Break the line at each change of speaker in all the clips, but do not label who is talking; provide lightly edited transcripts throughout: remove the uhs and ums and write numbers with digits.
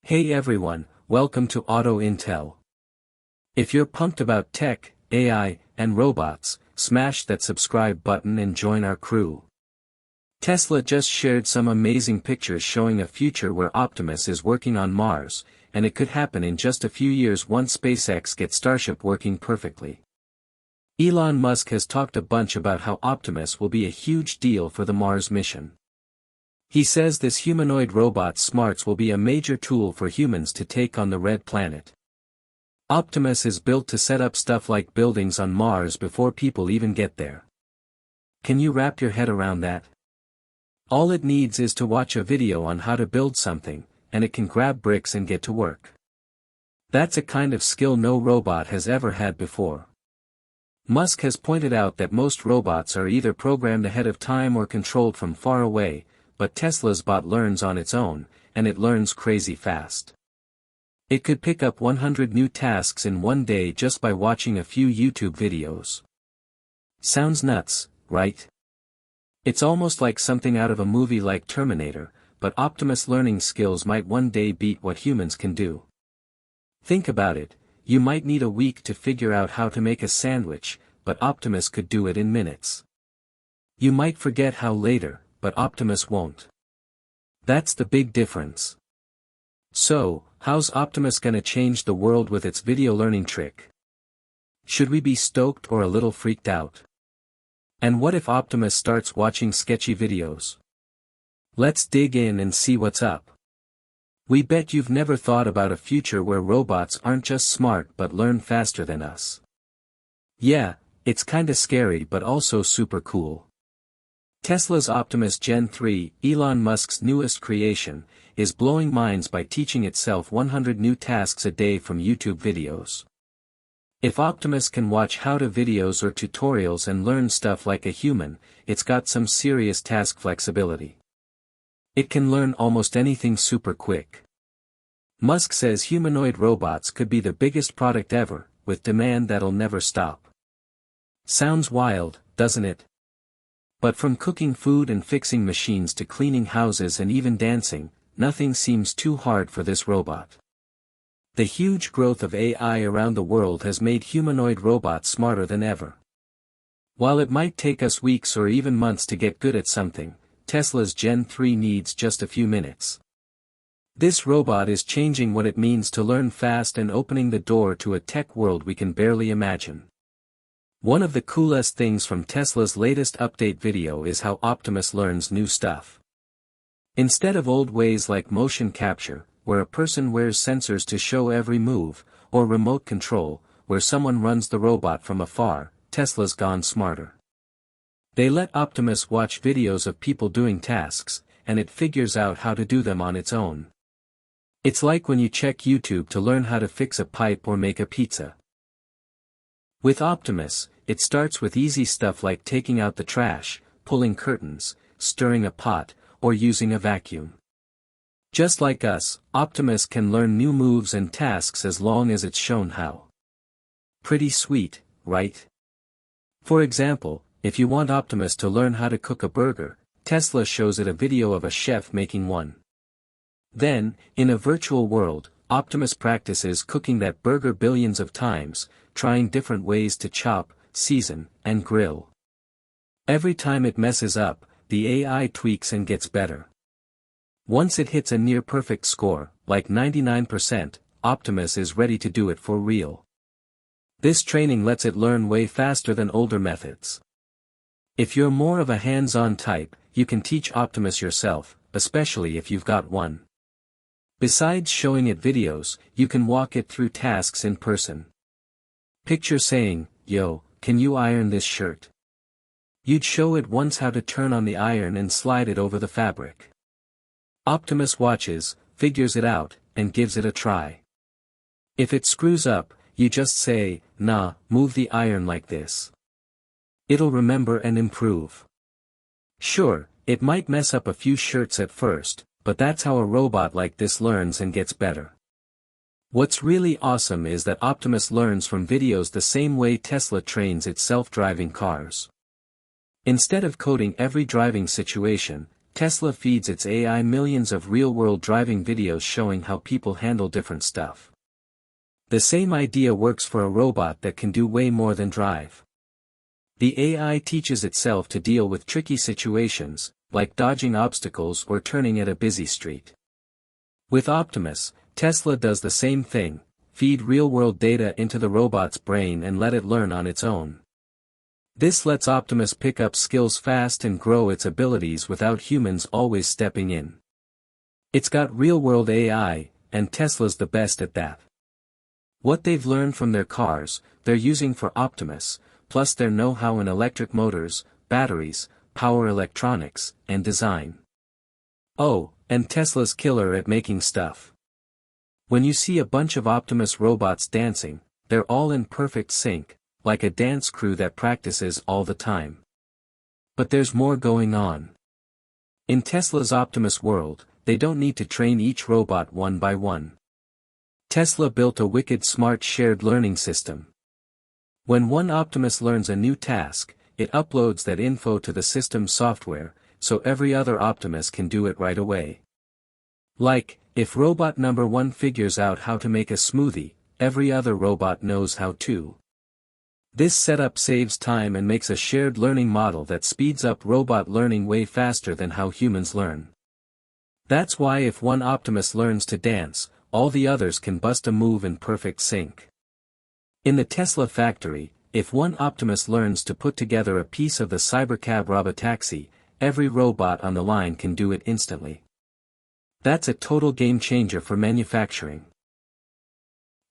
Hey everyone, welcome to Auto Intel. If you're pumped about tech, AI, and robots, smash that subscribe button and join our crew. Tesla just shared some amazing pictures showing a future where Optimus is working on Mars, and it could happen in just a few years once SpaceX gets Starship working perfectly. Elon Musk has talked a bunch about how Optimus will be a huge deal for the Mars mission. He says this humanoid robot smarts will be a major tool for humans to take on the Red Planet. Optimus is built to set up stuff like buildings on Mars before people even get there. Can you wrap your head around that? All it needs is to watch a video on how to build something, and it can grab bricks and get to work. That's a kind of skill no robot has ever had before. Musk has pointed out that most robots are either programmed ahead of time or controlled from far away, but Tesla's bot learns on its own, and it learns crazy fast. It could pick up 100 new tasks in one day just by watching a few YouTube videos. Sounds nuts, right? It's almost like something out of a movie like Terminator, but Optimus' learning skills might one day beat what humans can do. Think about it, you might need a week to figure out how to make a sandwich, but Optimus could do it in minutes. You might forget how later, but Optimus won't. That's the big difference. So, how's Optimus gonna change the world with its video learning trick? Should we be stoked or a little freaked out? And what if Optimus starts watching sketchy videos? Let's dig in and see what's up. We bet you've never thought about a future where robots aren't just smart but learn faster than us. Yeah, it's kinda scary but also super cool. Tesla's Optimus Gen 3, Elon Musk's newest creation, is blowing minds by teaching itself 100 new tasks a day from YouTube videos. If Optimus can watch how-to videos or tutorials and learn stuff like a human, it's got some serious task flexibility. It can learn almost anything super quick. Musk says humanoid robots could be the biggest product ever, with demand that'll never stop. Sounds wild, doesn't it? But from cooking food and fixing machines to cleaning houses and even dancing, nothing seems too hard for this robot. The huge growth of AI around the world has made humanoid robots smarter than ever. While it might take us weeks or even months to get good at something, Tesla's Gen 3 needs just a few minutes. This robot is changing what it means to learn fast and opening the door to a tech world we can barely imagine. One of the coolest things from Tesla's latest update video is how Optimus learns new stuff. Instead of old ways like motion capture, where a person wears sensors to show every move, or remote control, where someone runs the robot from afar, Tesla's gone smarter. They let Optimus watch videos of people doing tasks, and it figures out how to do them on its own. It's like when you check YouTube to learn how to fix a pipe or make a pizza. With Optimus, it starts with easy stuff like taking out the trash, pulling curtains, stirring a pot, or using a vacuum. Just like us, Optimus can learn new moves and tasks as long as it's shown how. Pretty sweet, right? For example, if you want Optimus to learn how to cook a burger, Tesla shows it a video of a chef making one. Then, in a virtual world, Optimus practices cooking that burger billions of times, trying different ways to chop, season, and grill. Every time it messes up, the AI tweaks and gets better. Once it hits a near-perfect score, like 99%, Optimus is ready to do it for real. This training lets it learn way faster than older methods. If you're more of a hands-on type, you can teach Optimus yourself, especially if you've got one. Besides showing it videos, you can walk it through tasks in person. Picture saying, "Yo, can you iron this shirt?" You'd show it once how to turn on the iron and slide it over the fabric. Optimus watches, figures it out, and gives it a try. If it screws up, you just say, "Nah, move the iron like this." It'll remember and improve. Sure, it might mess up a few shirts at first, but that's how a robot like this learns and gets better. What's really awesome is that Optimus learns from videos the same way Tesla trains its self-driving cars. Instead of coding every driving situation, Tesla feeds its AI millions of real-world driving videos showing how people handle different stuff. The same idea works for a robot that can do way more than drive. The AI teaches itself to deal with tricky situations, like dodging obstacles or turning at a busy street. With Optimus, Tesla does the same thing, feed real-world data into the robot's brain and let it learn on its own. This lets Optimus pick up skills fast and grow its abilities without humans always stepping in. It's got real-world AI, and Tesla's the best at that. What they've learned from their cars, they're using for Optimus, plus their know-how in electric motors, batteries, power electronics, and design. Oh, and Tesla's killer at making stuff. When you see a bunch of Optimus robots dancing, they're all in perfect sync, like a dance crew that practices all the time. But there's more going on. In Tesla's Optimus world, they don't need to train each robot one by one. Tesla built a wicked smart shared learning system. When one Optimus learns a new task, it uploads that info to the system's software, so every other Optimus can do it right away. Like, if robot number 1 figures out how to make a smoothie, every other robot knows how to. This setup saves time and makes a shared learning model that speeds up robot learning way faster than how humans learn. That's why if one Optimus learns to dance, all the others can bust a move in perfect sync. In the Tesla factory, if one Optimus learns to put together a piece of the Cybercab robotaxi, every robot on the line can do it instantly. That's a total game changer for manufacturing.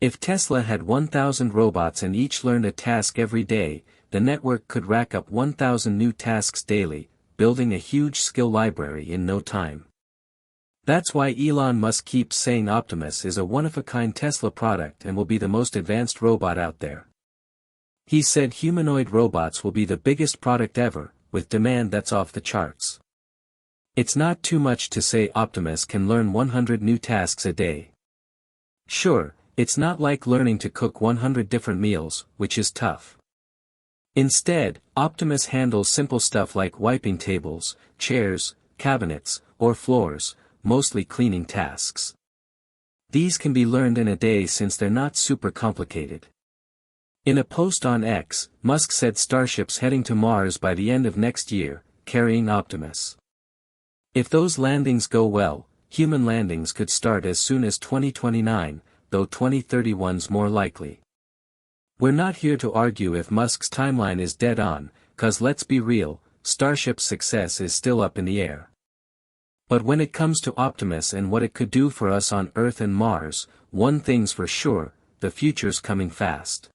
If Tesla had 1,000 robots and each learned a task every day, the network could rack up 1,000 new tasks daily, building a huge skill library in no time. That's why Elon Musk keeps saying Optimus is a one-of-a-kind Tesla product and will be the most advanced robot out there. He said humanoid robots will be the biggest product ever, with demand that's off the charts. It's not too much to say Optimus can learn 100 new tasks a day. Sure, it's not like learning to cook 100 different meals, which is tough. Instead, Optimus handles simple stuff like wiping tables, chairs, cabinets, or floors, mostly cleaning tasks. These can be learned in a day since they're not super complicated. In a post on X, Musk said Starship's heading to Mars by the end of next year, carrying Optimus. If those landings go well, human landings could start as soon as 2029, though 2031's more likely. We're not here to argue if Musk's timeline is dead on, 'cause let's be real, Starship's success is still up in the air. But when it comes to Optimus and what it could do for us on Earth and Mars, one thing's for sure, the future's coming fast.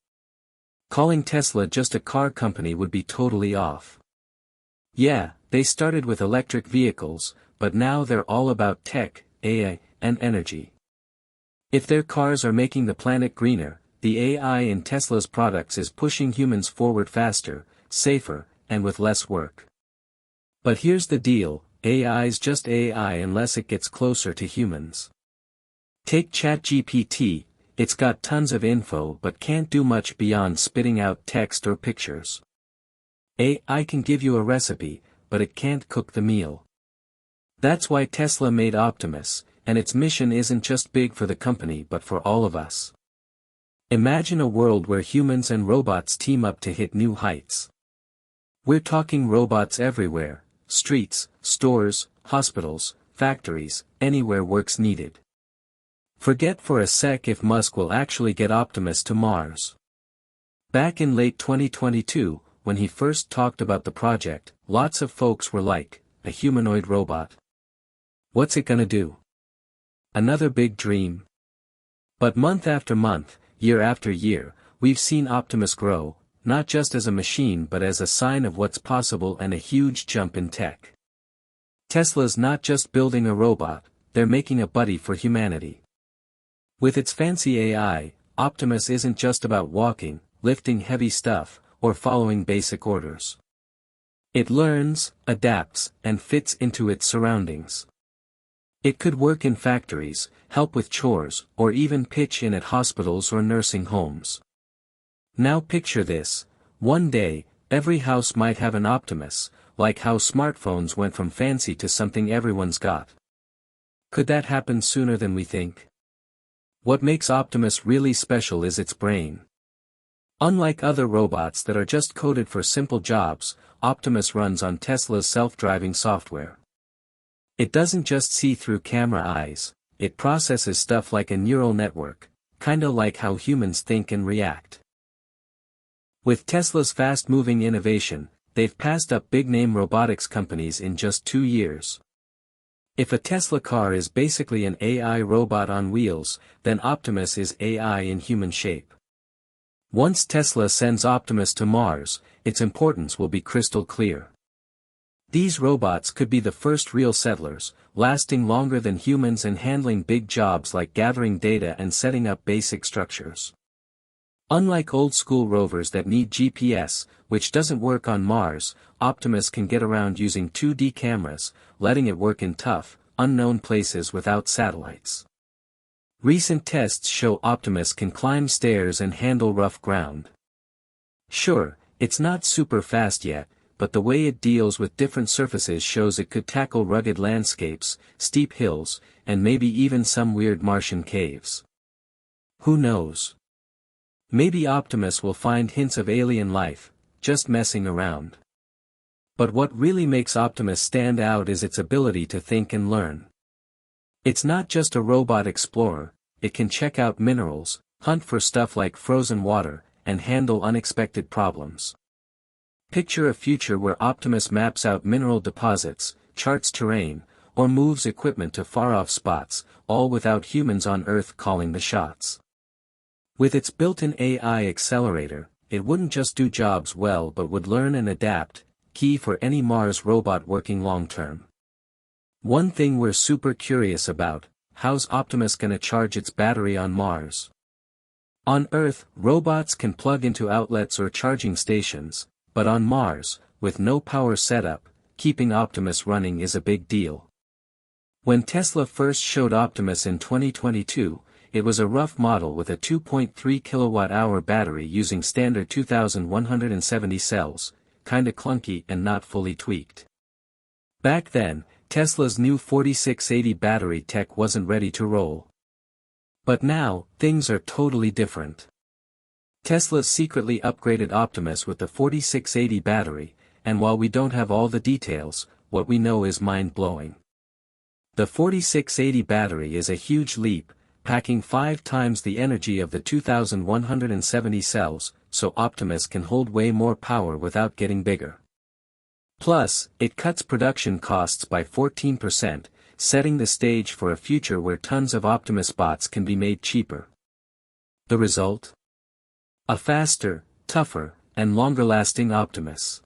Calling Tesla just a car company would be totally off. Yeah, they started with electric vehicles, but now they're all about tech, AI, and energy. If their cars are making the planet greener, the AI in Tesla's products is pushing humans forward faster, safer, and with less work. But here's the deal, AI's just AI unless it gets closer to humans. Take ChatGPT, it's got tons of info but can't do much beyond spitting out text or pictures. AI can give you a recipe, but it can't cook the meal. That's why Tesla made Optimus, and its mission isn't just big for the company but for all of us. Imagine a world where humans and robots team up to hit new heights. We're talking robots everywhere, streets, stores, hospitals, factories, anywhere work's needed. Forget for a sec if Musk will actually get Optimus to Mars. Back in late 2022, when he first talked about the project, lots of folks were like, a humanoid robot. What's it gonna do? Another big dream? But month after month, year after year, we've seen Optimus grow, not just as a machine but as a sign of what's possible and a huge jump in tech. Tesla's not just building a robot, they're making a buddy for humanity. With its fancy AI, Optimus isn't just about walking, lifting heavy stuff, or following basic orders. It learns, adapts, and fits into its surroundings. It could work in factories, help with chores, or even pitch in at hospitals or nursing homes. Now picture this, one day, every house might have an Optimus, like how smartphones went from fancy to something everyone's got. Could that happen sooner than we think? What makes Optimus really special is its brain. Unlike other robots that are just coded for simple jobs, Optimus runs on Tesla's self-driving software. It doesn't just see through camera eyes, it processes stuff like a neural network, kinda like how humans think and react. With Tesla's fast-moving innovation, they've passed up big-name robotics companies in just 2 years. If a Tesla car is basically an AI robot on wheels, then Optimus is AI in human shape. Once Tesla sends Optimus to Mars, its importance will be crystal clear. These robots could be the first real settlers, lasting longer than humans and handling big jobs like gathering data and setting up basic structures. Unlike old-school rovers that need GPS, which doesn't work on Mars, Optimus can get around using 2D cameras, letting it work in tough, unknown places without satellites. Recent tests show Optimus can climb stairs and handle rough ground. Sure, it's not super fast yet, but the way it deals with different surfaces shows it could tackle rugged landscapes, steep hills, and maybe even some weird Martian caves. Who knows? Maybe Optimus will find hints of alien life, just messing around. But what really makes Optimus stand out is its ability to think and learn. It's not just a robot explorer, it can check out minerals, hunt for stuff like frozen water, and handle unexpected problems. Picture a future where Optimus maps out mineral deposits, charts terrain, or moves equipment to far-off spots, all without humans on Earth calling the shots. With its built-in AI accelerator, it wouldn't just do jobs well but would learn and adapt, key for any Mars robot working long-term. One thing we're super curious about, how's Optimus gonna charge its battery on Mars? On Earth, robots can plug into outlets or charging stations, but on Mars, with no power setup, keeping Optimus running is a big deal. When Tesla first showed Optimus in 2022, it was a rough model with a 2.3 kWh battery using standard 2170 cells, kinda clunky and not fully tweaked. Back then, Tesla's new 4680 battery tech wasn't ready to roll. But now, things are totally different. Tesla secretly upgraded Optimus with the 4680 battery, and while we don't have all the details, what we know is mind-blowing. The 4680 battery is a huge leap, packing 5 times the energy of the 2170 cells, so Optimus can hold way more power without getting bigger. Plus, it cuts production costs by 14%, setting the stage for a future where tons of Optimus bots can be made cheaper. The result? A faster, tougher, and longer-lasting Optimus.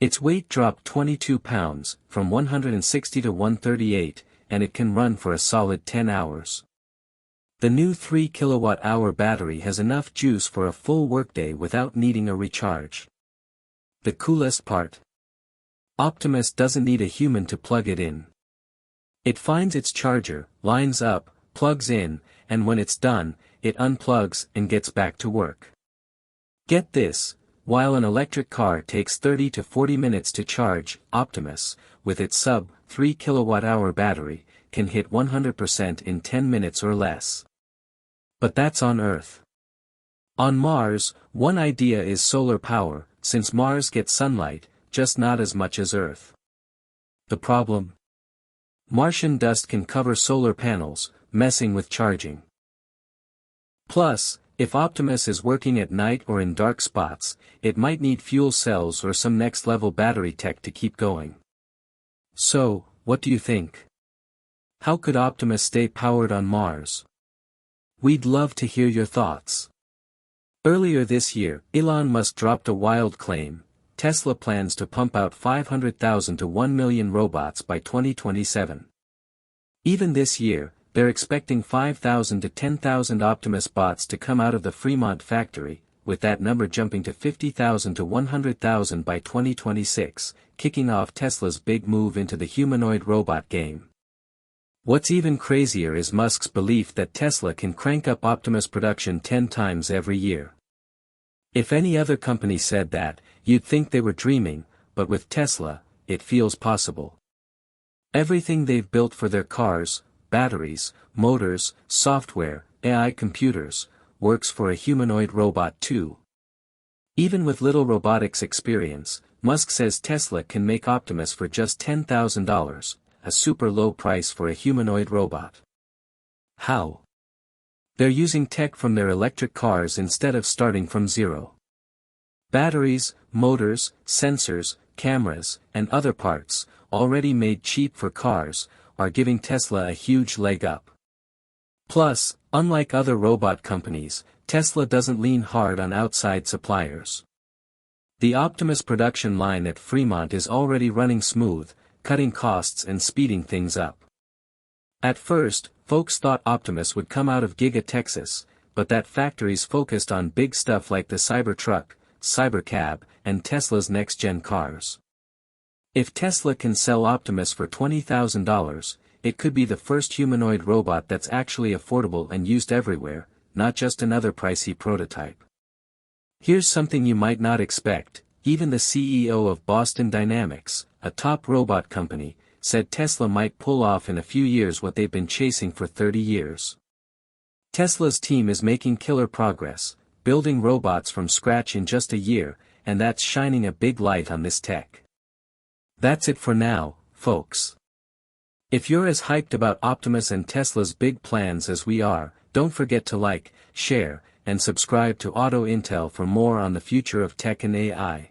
Its weight dropped 22 pounds, from 160 to 138, and it can run for a solid 10 hours. The new 3 kWh battery has enough juice for a full workday without needing a recharge. The coolest part? Optimus doesn't need a human to plug it in. It finds its charger, lines up, plugs in, and when it's done, it unplugs and gets back to work. Get this, while an electric car takes 30 to 40 minutes to charge, Optimus, with its sub-3 kWh battery, can hit 100% in 10 minutes or less. But that's on Earth. On Mars, one idea is solar power, since Mars gets sunlight, just not as much as Earth. The problem? Martian dust can cover solar panels, messing with charging. Plus, if Optimus is working at night or in dark spots, it might need fuel cells or some next-level battery tech to keep going. So, what do you think? How could Optimus stay powered on Mars? We'd love to hear your thoughts. Earlier this year, Elon Musk dropped a wild claim. Tesla plans to pump out 500,000 to 1 million robots by 2027. Even this year, they're expecting 5,000 to 10,000 Optimus bots to come out of the Fremont factory, with that number jumping to 50,000 to 100,000 by 2026, kicking off Tesla's big move into the humanoid robot game. What's even crazier is Musk's belief that Tesla can crank up Optimus production 10 times every year. If any other company said that, you'd think they were dreaming, but with Tesla, it feels possible. Everything they've built for their cars, batteries, motors, software, AI computers, works for a humanoid robot too. Even with little robotics experience, Musk says Tesla can make Optimus for just $10,000, a super low price for a humanoid robot. How? They're using tech from their electric cars instead of starting from zero. Batteries, motors, sensors, cameras, and other parts, already made cheap for cars, are giving Tesla a huge leg up. Plus, unlike other robot companies, Tesla doesn't lean hard on outside suppliers. The Optimus production line at Fremont is already running smooth, cutting costs and speeding things up. At first, folks thought Optimus would come out of Giga Texas, but that factory's focused on big stuff like the Cybertruck, Cybercab, and Tesla's next-gen cars. If Tesla can sell Optimus for $20,000, it could be the first humanoid robot that's actually affordable and used everywhere, not just another pricey prototype. Here's something you might not expect: even the CEO of Boston Dynamics, a top robot company, said Tesla might pull off in a few years what they've been chasing for 30 years. Tesla's team is making killer progress, building robots from scratch in just a year, and that's shining a big light on this tech. That's it for now, folks. If you're as hyped about Optimus and Tesla's big plans as we are, don't forget to like, share, and subscribe to Auto Intel for more on the future of tech and AI.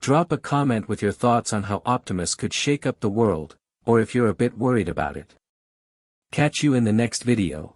Drop a comment with your thoughts on how Optimus could shake up the world, or if you're a bit worried about it. Catch you in the next video.